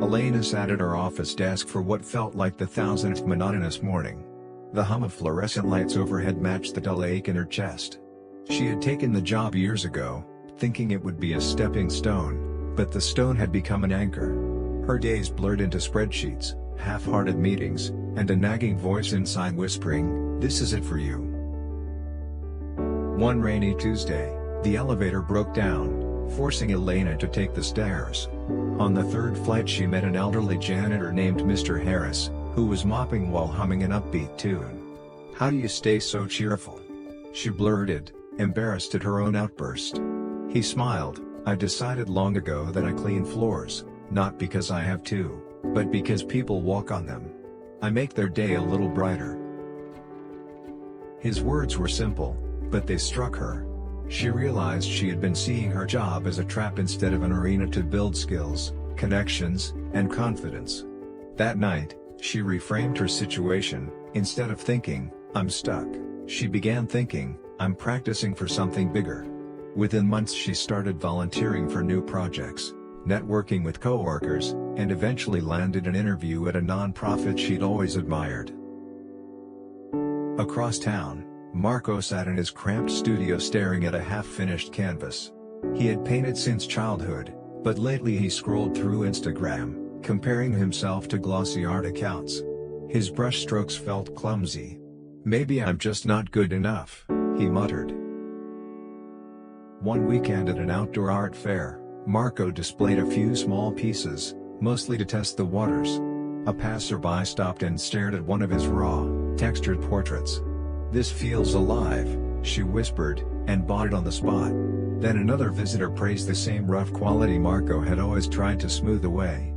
Elena sat at her office desk for what felt like the thousandth monotonous morning. The hum of fluorescent lights overhead matched the dull ache in her chest. She had taken the job years ago, thinking it would be a stepping stone, but the stone had become an anchor. Her days blurred into spreadsheets, half-hearted meetings, and a nagging voice inside whispering, "This is it for you." One rainy Tuesday, the elevator broke down, forcing Elena to take the stairs. On the third flight she met an elderly janitor named Mr. Harris, who was mopping while humming an upbeat tune. "How do you stay so cheerful?" she blurted, embarrassed at her own outburst. He smiled, "I decided long ago that I clean floors, not because I have to, but because people walk on them. I make their day a little brighter." His words were simple, but they struck her. She realized she had been seeing her job as a trap instead of an arena to build skills, connections, and confidence. That night, she reframed her situation. Instead of thinking, "I'm stuck," she began thinking, "I'm practicing for something bigger." Within months she started volunteering for new projects, networking with coworkers, and eventually landed an interview at a non-profit she'd always admired. Across town, Marco sat in his cramped studio staring at a half-finished canvas. He had painted since childhood, but lately he scrolled through Instagram, comparing himself to glossy art accounts. His brushstrokes felt clumsy. "Maybe I'm just not good enough," he muttered. One weekend at an outdoor art fair, Marco displayed a few small pieces, mostly to test the waters. A passerby stopped and stared at one of his raw, textured portraits. "This feels alive," she whispered, and bought it on the spot. Then another visitor praised the same rough quality Marco had always tried to smooth away.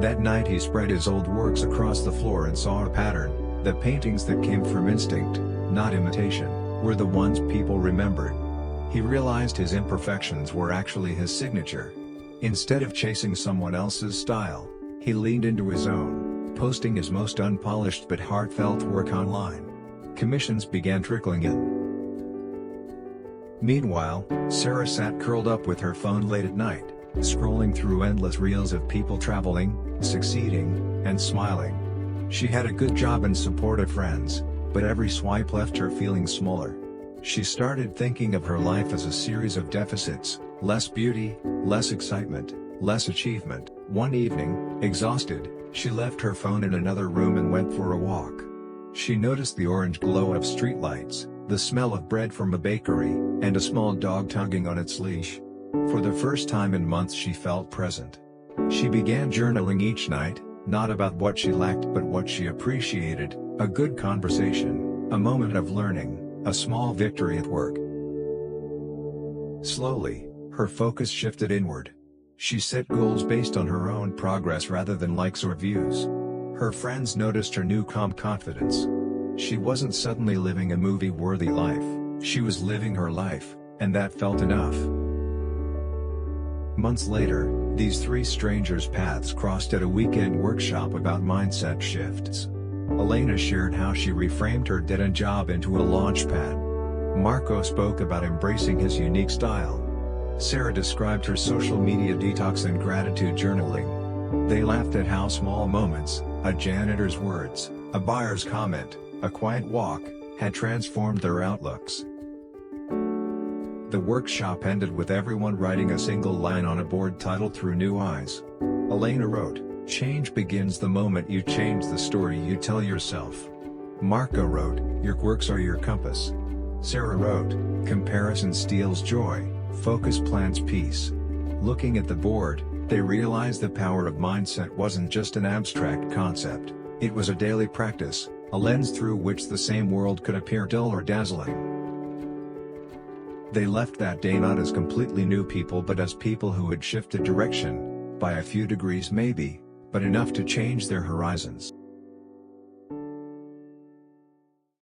That night he spread his old works across the floor and saw a pattern. The paintings that came from instinct, not imitation, were the ones people remembered. He realized his imperfections were actually his signature. Instead of chasing someone else's style, he leaned into his own, posting his most unpolished but heartfelt work online. Commissions began trickling in. Meanwhile, Sarah sat curled up with her phone late at night, scrolling through endless reels of people traveling, succeeding, and smiling. She had a good job and supportive friends, but every swipe left her feeling smaller. She started thinking of her life as a series of deficits: less beauty, less excitement, less achievement. One evening, exhausted, she left her phone in another room and went for a walk. She noticed the orange glow of streetlights, the smell of bread from a bakery, and a small dog tugging on its leash. For the first time in months she felt present. She began journaling each night, not about what she lacked but what she appreciated: a good conversation, a moment of learning, a small victory at work. Slowly, her focus shifted inward. She set goals based on her own progress rather than likes or views. Her friends noticed her new calm confidence. She wasn't suddenly living a movie-worthy life, she was living her life, and that felt enough. Months later, these three strangers' paths crossed at a weekend workshop about mindset shifts. Elena shared how she reframed her dead-end job into a launchpad. Marco spoke about embracing his unique style. Sarah described her social media detox and gratitude journaling. They laughed at how small moments, a janitor's words, a buyer's comment, a quiet walk, had transformed their outlooks. The workshop ended with everyone writing a single line on a board titled "Through New Eyes." Elena wrote, "Change begins the moment you change the story you tell yourself." Marco wrote, "Your quirks are your compass." Sarah wrote, "Comparison steals joy, focus plants peace." Looking at the board, they realized the power of mindset wasn't just an abstract concept, it was a daily practice, a lens through which the same world could appear dull or dazzling. They left that day not as completely new people but as people who had shifted direction, by a few degrees maybe, but enough to change their horizons.